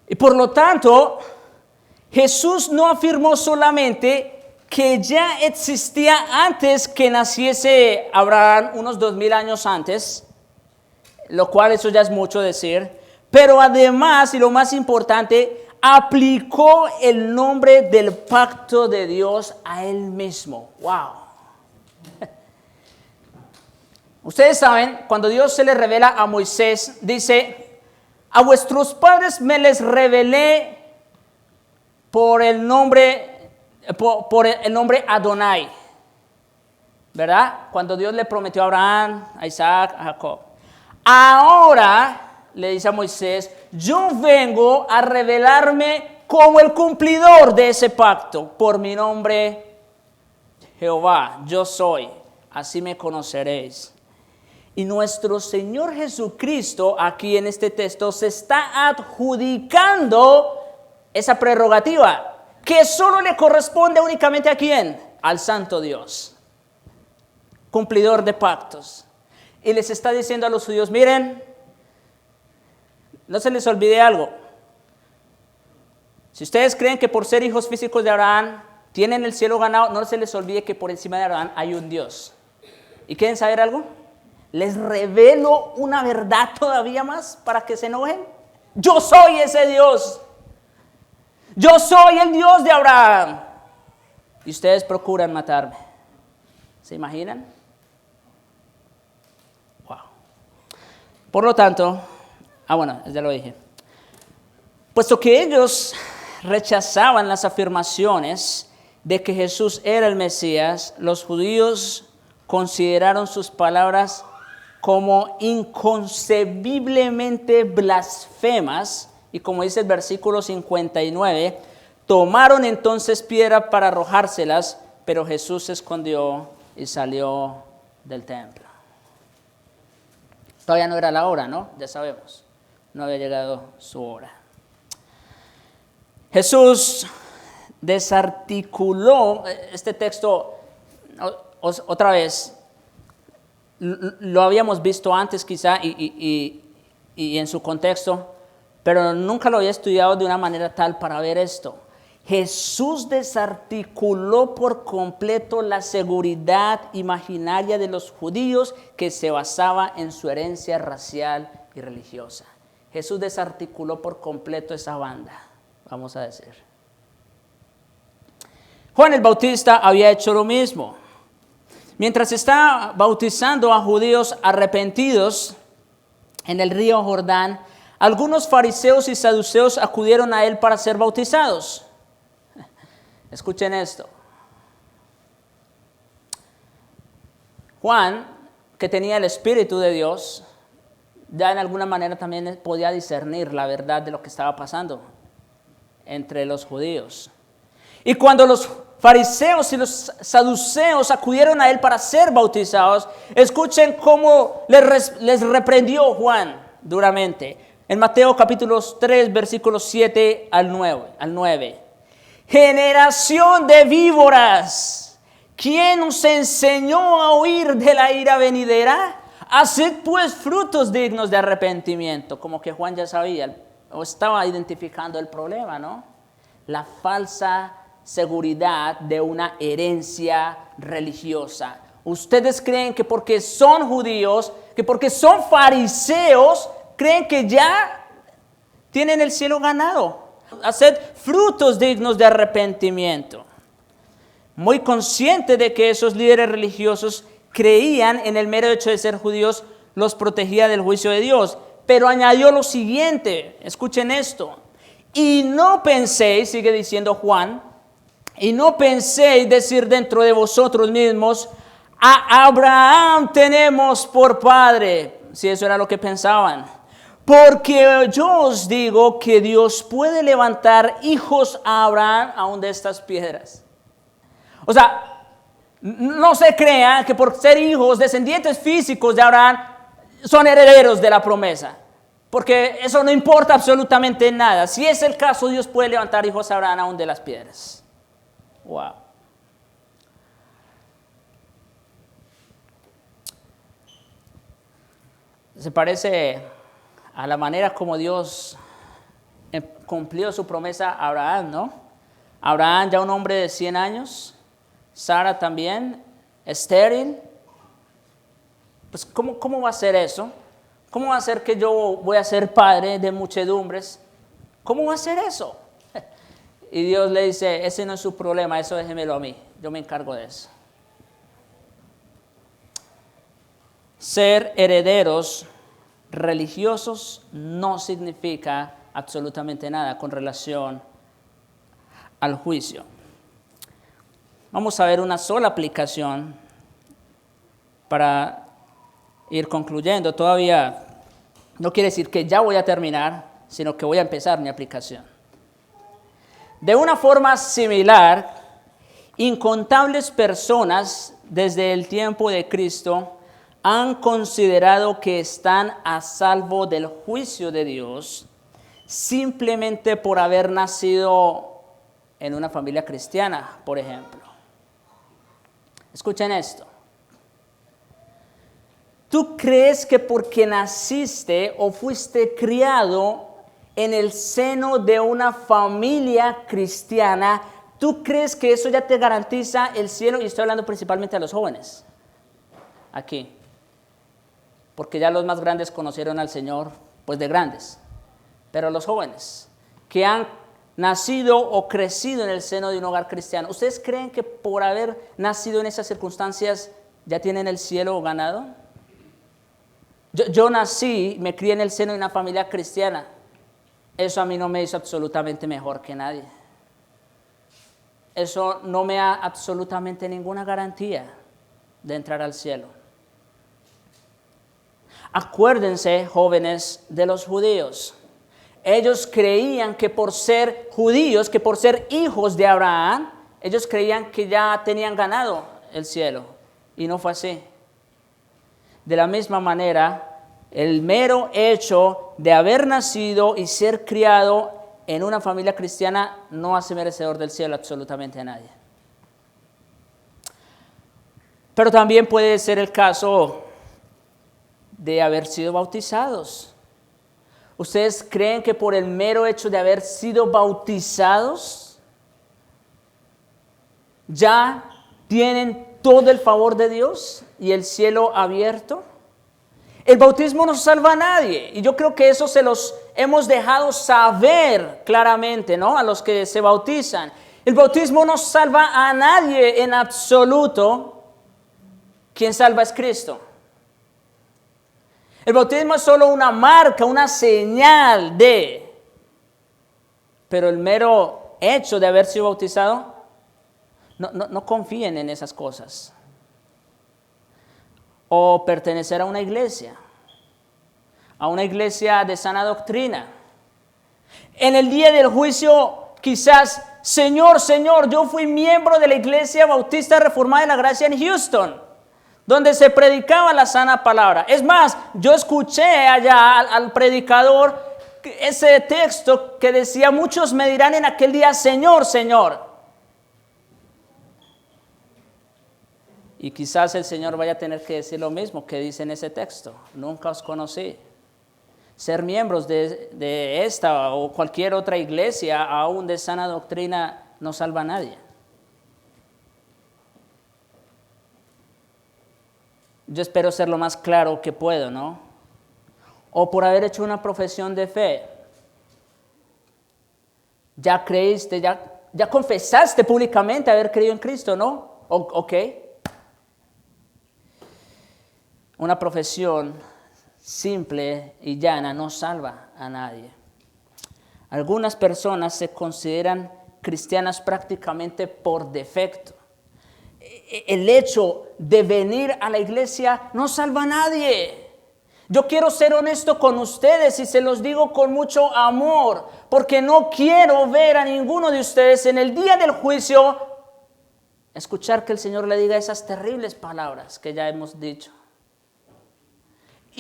Y por lo tanto, Jesús no afirmó solamente que ya existía antes que naciese Abraham, unos 2000 años antes, lo cual eso ya es mucho decir, pero además, y lo más importante, aplicó el nombre del pacto de Dios a él mismo. ¡Wow! Ustedes saben, cuando Dios se le revela a Moisés, dice, a vuestros padres me les revelé por el nombre Adonai, ¿verdad? Cuando Dios le prometió a Abraham, a Isaac, a Jacob. Ahora, le dice a Moisés, yo vengo a revelarme como el cumplidor de ese pacto, por mi nombre Jehová, yo soy, así me conoceréis. Y nuestro Señor Jesucristo, aquí en este texto, se está adjudicando esa prerrogativa, que solo le corresponde únicamente ¿a quién? Al Santo Dios, cumplidor de pactos. Y les está diciendo a los judíos, miren, no se les olvide algo. Si ustedes creen que por ser hijos físicos de Abraham tienen el cielo ganado, no se les olvide que por encima de Abraham hay un Dios. ¿Y quieren saber algo? Les revelo una verdad todavía más para que se enojen. Yo soy ese Dios. Yo soy el Dios de Abraham. Y ustedes procuran matarme. ¿Se imaginan? Wow. Por lo tanto, ya lo dije. Puesto que ellos rechazaban las afirmaciones de que Jesús era el Mesías, los judíos consideraron sus palabras como inconcebiblemente blasfemas. Y como dice el versículo 59, tomaron entonces piedra para arrojárselas, pero Jesús se escondió y salió del templo. Todavía no era la hora, ¿no? Ya sabemos, no había llegado su hora. Jesús desarticuló este texto otra vez. Lo habíamos visto antes quizá y en su contexto, pero nunca lo había estudiado de una manera tal para ver esto. Jesús desarticuló por completo la seguridad imaginaria de los judíos que se basaba en su herencia racial y religiosa. Jesús desarticuló por completo esa banda, vamos a decir. Juan el Bautista había hecho lo mismo. Mientras estaba bautizando a judíos arrepentidos en el río Jordán, algunos fariseos y saduceos acudieron a él para ser bautizados. Escuchen esto. Juan, que tenía el Espíritu de Dios, ya en alguna manera también podía discernir la verdad de lo que estaba pasando entre los judíos. Y cuando los fariseos y los saduceos acudieron a él para ser bautizados, escuchen cómo les reprendió Juan duramente. En Mateo capítulo 3, versículos 7 al 9. Generación de víboras, ¿quién os enseñó a huir de la ira venidera? Haced pues frutos dignos de arrepentimiento. Como que Juan ya sabía o estaba identificando el problema, ¿no? La falsa seguridad de una herencia religiosa. Ustedes creen que porque son judíos, que porque son fariseos, creen que ya tienen el cielo ganado. Haced frutos dignos de arrepentimiento. Muy consciente de que esos líderes religiosos creían en el mero hecho de ser judíos, los protegía del juicio de Dios. Pero añadió lo siguiente, escuchen esto. Y no penséis, sigue diciendo Juan, y no penséis decir dentro de vosotros mismos, a Abraham tenemos por padre, si eso era lo que pensaban. Porque yo os digo que Dios puede levantar hijos a Abraham aún de estas piedras. O sea, no se crean que por ser hijos, descendientes físicos de Abraham, son herederos de la promesa. Porque eso no importa absolutamente nada. Si es el caso, Dios puede levantar hijos a Abraham aún de las piedras. Wow. Se parece a la manera como Dios cumplió su promesa a Abraham, ¿no? Abraham ya un hombre de 100 años, Sara también, estéril. Pues ¿cómo va a ser eso? ¿Cómo va a ser que yo voy a ser padre de muchedumbres? ¿Cómo va a ser eso? Y Dios le dice, ese no es su problema, eso déjemelo a mí, yo me encargo de eso. Ser herederos religiosos no significa absolutamente nada con relación al juicio. Vamos a ver una sola aplicación para ir concluyendo. Todavía no quiere decir que ya voy a terminar, sino que voy a empezar mi aplicación. De una forma similar, incontables personas desde el tiempo de Cristo han considerado que están a salvo del juicio de Dios simplemente por haber nacido en una familia cristiana, por ejemplo. Escuchen esto. ¿Tú crees que porque naciste o fuiste criado en el seno de una familia cristiana, tú crees que eso ya te garantiza el cielo? Y estoy hablando principalmente a los jóvenes aquí, porque ya los más grandes conocieron al Señor, pues de grandes. Pero los jóvenes que han nacido o crecido en el seno de un hogar cristiano, ¿ustedes creen que por haber nacido en esas circunstancias ya tienen el cielo ganado? Yo nací, me crié en el seno de una familia cristiana. Eso a mí no me hizo absolutamente mejor que nadie. Eso no me da absolutamente ninguna garantía de entrar al cielo. Acuérdense, jóvenes, de los judíos. Ellos creían que por ser judíos, que por ser hijos de Abraham, ellos creían que ya tenían ganado el cielo. Y no fue así. De la misma manera, el mero hecho de haber nacido y ser criado en una familia cristiana no hace merecedor del cielo absolutamente a nadie. Pero también puede ser el caso de haber sido bautizados. ¿Ustedes creen que por el mero hecho de haber sido bautizados ya tienen todo el favor de Dios y el cielo abierto? El bautismo no salva a nadie, y yo creo que eso se los hemos dejado saber claramente, ¿no? A los que se bautizan. El bautismo no salva a nadie en absoluto. Quien salva es Cristo. El bautismo es solo una marca, una señal de, pero el mero hecho de haber sido bautizado No confíen en esas cosas. O pertenecer a una iglesia de sana doctrina. En el día del juicio, quizás, Señor, yo fui miembro de la Iglesia Bautista Reformada de la Gracia en Houston, donde se predicaba la sana palabra. Es más, yo escuché allá al predicador ese texto que decía, muchos me dirán en aquel día, Señor, Señor. Y quizás el Señor vaya a tener que decir lo mismo que dice en ese texto. Nunca os conocí. Ser miembros de esta o cualquier otra iglesia, aún de sana doctrina, no salva a nadie. Yo espero ser lo más claro que puedo, ¿no? O por haber hecho una profesión de fe. Ya creíste, ya confesaste públicamente haber creído en Cristo, ¿no? Ok. Una profesión simple y llana no salva a nadie. Algunas personas se consideran cristianas prácticamente por defecto. El hecho de venir a la iglesia no salva a nadie. Yo quiero ser honesto con ustedes y se los digo con mucho amor, porque no quiero ver a ninguno de ustedes en el día del juicio escuchar que el Señor le diga esas terribles palabras que ya hemos dicho.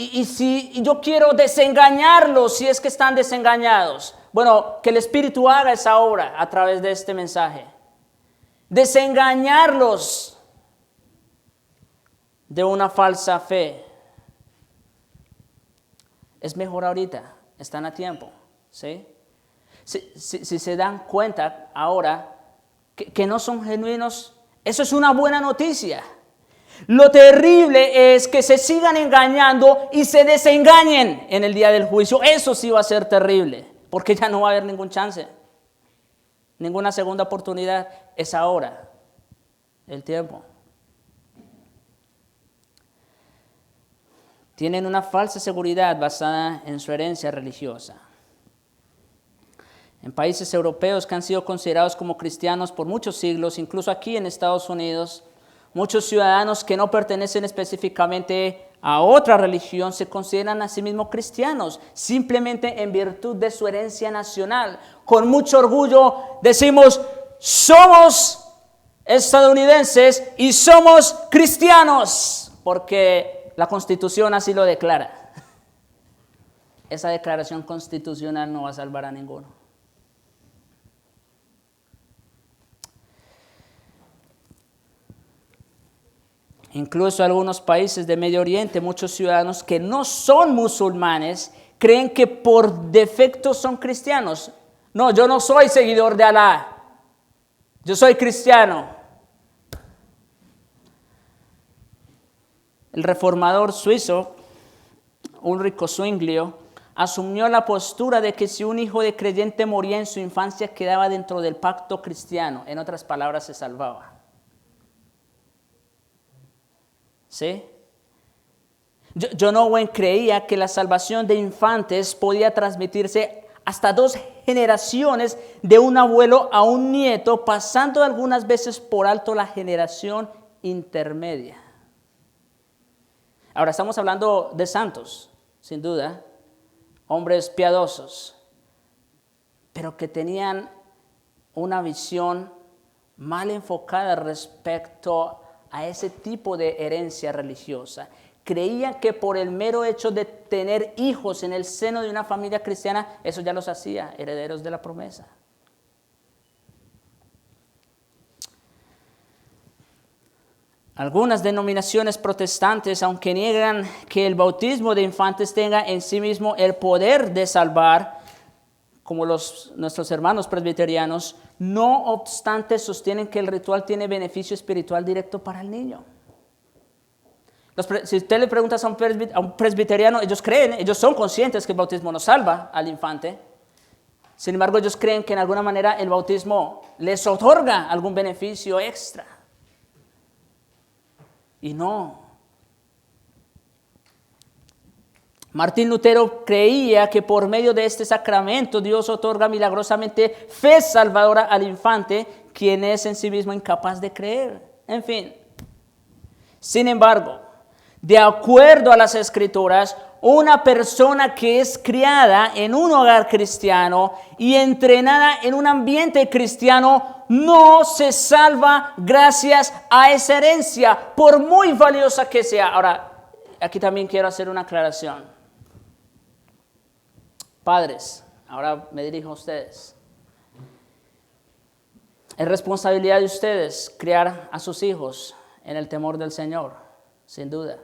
Y yo quiero desengañarlos si es que están desengañados. Bueno, que el Espíritu haga esa obra a través de este mensaje. Desengañarlos de una falsa fe. Es mejor ahorita, están a tiempo, ¿sí? Si se dan cuenta ahora que no son genuinos, eso es una buena noticia. Lo terrible es que se sigan engañando y se desengañen en el día del juicio. Eso sí va a ser terrible, porque ya no va a haber ningún chance, ninguna segunda oportunidad. Es ahora, el tiempo. Tienen una falsa seguridad basada en su herencia religiosa. En países europeos que han sido considerados como cristianos por muchos siglos, incluso aquí en Estados Unidos, muchos ciudadanos que no pertenecen específicamente a otra religión se consideran a sí mismos cristianos, simplemente en virtud de su herencia nacional. Con mucho orgullo decimos, somos estadounidenses y somos cristianos, porque la Constitución así lo declara. Esa declaración constitucional no va a salvar a ninguno. Incluso en algunos países de Medio Oriente, muchos ciudadanos que no son musulmanes creen que por defecto son cristianos. No, yo no soy seguidor de Alá, yo soy cristiano. El reformador suizo, Ulrico Zwinglio, asumió la postura de que si un hijo de creyente moría en su infancia quedaba dentro del pacto cristiano, en otras palabras se salvaba. ¿Sí? John Owen creía que la salvación de infantes podía transmitirse hasta 2 generaciones de un abuelo a un nieto, pasando algunas veces por alto la generación intermedia. Ahora estamos hablando de santos, sin duda, hombres piadosos, pero que tenían una visión mal enfocada respecto a ese tipo de herencia religiosa. Creían que por el mero hecho de tener hijos en el seno de una familia cristiana, eso ya los hacía herederos de la promesa. Algunas denominaciones protestantes, aunque niegan que el bautismo de infantes tenga en sí mismo el poder de salvar, como nuestros hermanos presbiterianos, no obstante sostienen que el ritual tiene beneficio espiritual directo para el niño. Si usted le pregunta a un presbiteriano, ellos son conscientes que el bautismo no salva al infante. Sin embargo, ellos creen que en alguna manera el bautismo les otorga algún beneficio extra. Y no. Martín Lutero creía que por medio de este sacramento Dios otorga milagrosamente fe salvadora al infante, quien es en sí mismo incapaz de creer. En fin. Sin embargo, de acuerdo a las Escrituras, una persona que es criada en un hogar cristiano y entrenada en un ambiente cristiano no se salva gracias a esa herencia, por muy valiosa que sea. Ahora, aquí también quiero hacer una aclaración. Padres, ahora me dirijo a ustedes. Es responsabilidad de ustedes criar a sus hijos en el temor del Señor, sin duda.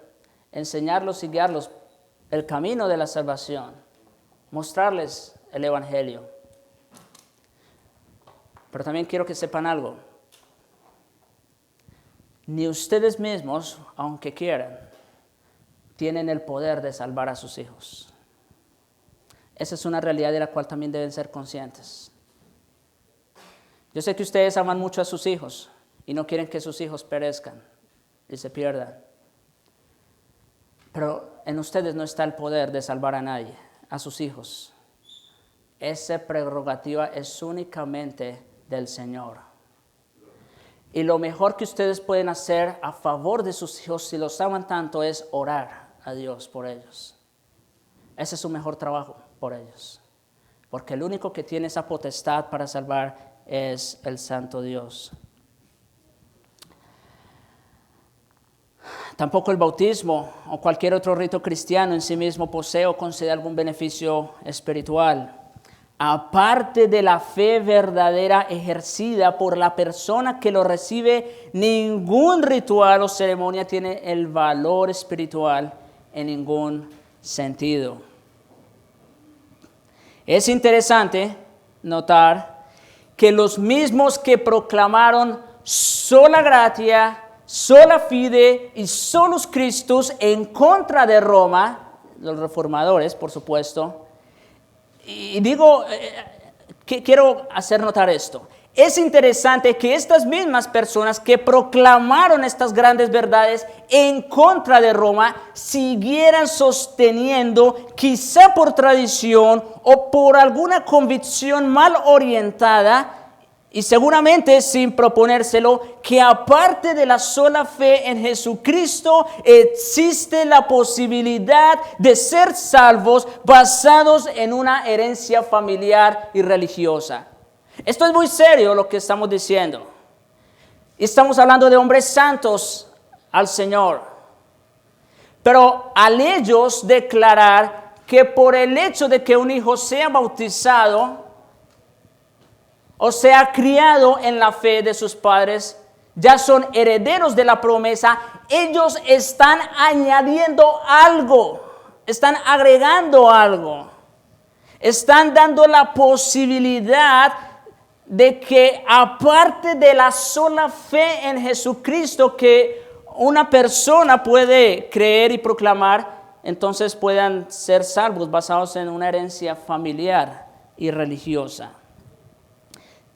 Enseñarlos y guiarlos el camino de la salvación. Mostrarles el Evangelio. Pero también quiero que sepan algo. Ni ustedes mismos, aunque quieran, tienen el poder de salvar a sus hijos. Esa es una realidad de la cual también deben ser conscientes. Yo sé que ustedes aman mucho a sus hijos y no quieren que sus hijos perezcan y se pierdan. Pero en ustedes no está el poder de salvar a nadie, a sus hijos. Esa prerrogativa es únicamente del Señor. Y lo mejor que ustedes pueden hacer a favor de sus hijos, si los aman tanto, es orar a Dios por ellos. Ese es su mejor trabajo por ellos. Porque el único que tiene esa potestad para salvar es el Santo Dios. Tampoco el bautismo o cualquier otro rito cristiano en sí mismo posee o concede algún beneficio espiritual. Aparte de la fe verdadera ejercida por la persona que lo recibe, ningún ritual o ceremonia tiene el valor espiritual en ningún sentido. Es interesante notar que los mismos que proclamaron sola gratia, sola fide y solus Christus en contra de Roma, los reformadores, por supuesto, y digo, quiero hacer notar esto. Es interesante que estas mismas personas que proclamaron estas grandes verdades en contra de Roma siguieran sosteniendo, quizá por tradición o por alguna convicción mal orientada, y seguramente sin proponérselo, que aparte de la sola fe en Jesucristo existe la posibilidad de ser salvos basados en una herencia familiar y religiosa. Esto es muy serio lo que estamos diciendo. Estamos hablando de hombres santos al Señor. Pero al ellos declarar que por el hecho de que un hijo sea bautizado o sea criado en la fe de sus padres, ya son herederos de la promesa, ellos están añadiendo algo, están agregando algo, están dando la posibilidad de que aparte de la sola fe en Jesucristo que una persona puede creer y proclamar, entonces puedan ser salvos basados en una herencia familiar y religiosa.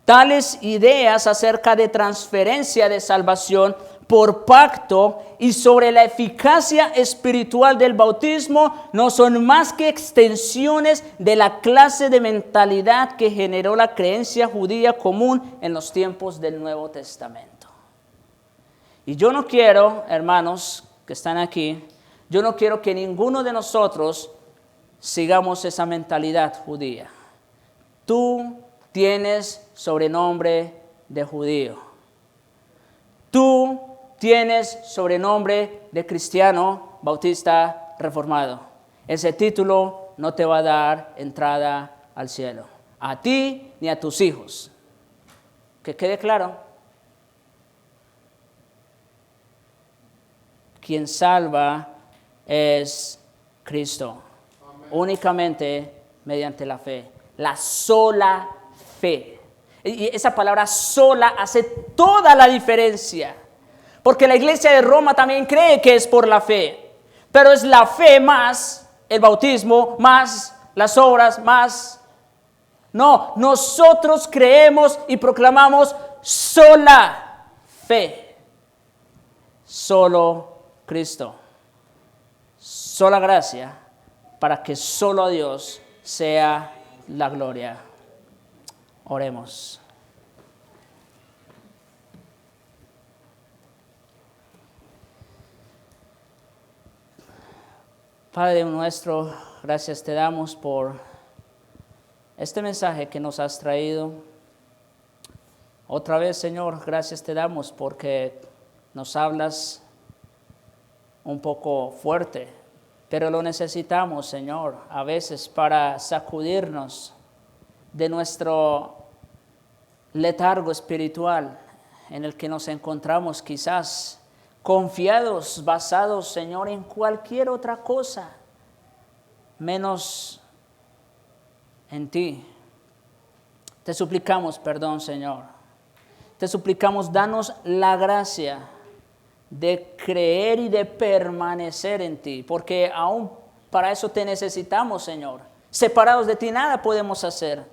Tales ideas acerca de transferencia de salvación por pacto y sobre la eficacia espiritual del bautismo no son más que extensiones de la clase de mentalidad que generó la creencia judía común en los tiempos del Nuevo Testamento. Y yo no quiero, hermanos que están aquí, yo no quiero que ninguno de nosotros sigamos esa mentalidad judía. Tú tienes sobrenombre de judío. Tú tienes sobrenombre de cristiano, bautista, reformado. Ese título no te va a dar entrada al cielo. A ti ni a tus hijos. Que quede claro. Quien salva es Cristo. Amén. Únicamente mediante la fe. La sola fe. Y esa palabra sola hace toda la diferencia. Porque la iglesia de Roma también cree que es por la fe. Pero es la fe más el bautismo, más las obras, más... No, nosotros creemos y proclamamos sola fe. Solo Cristo. Sola gracia, para que solo a Dios sea la gloria. Oremos. Padre nuestro, gracias te damos por este mensaje que nos has traído. Otra vez, Señor, gracias te damos porque nos hablas un poco fuerte, pero lo necesitamos, Señor, a veces para sacudirnos de nuestro letargo espiritual en el que nos encontramos quizás confiados, basados, Señor, en cualquier otra cosa, menos en ti. Te suplicamos perdón, Señor. Te suplicamos, danos la gracia de creer y de permanecer en ti, porque aún para eso te necesitamos, Señor. Separados de ti nada podemos hacer.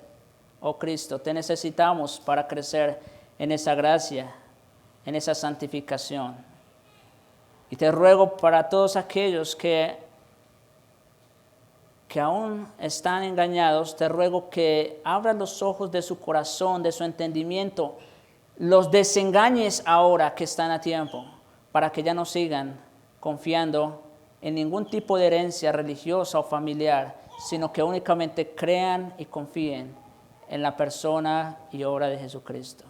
Oh Cristo, te necesitamos para crecer en esa gracia, en esa santificación. Y te ruego para todos aquellos que aún están engañados, te ruego que abras los ojos de su corazón, de su entendimiento, los desengañes ahora que están a tiempo, para que ya no sigan confiando en ningún tipo de herencia religiosa o familiar, sino que únicamente crean y confíen en la persona y obra de Jesucristo.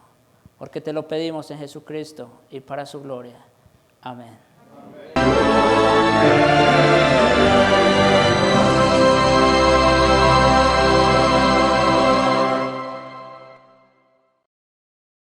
Porque te lo pedimos en Jesucristo y para su gloria. Amén. Amén.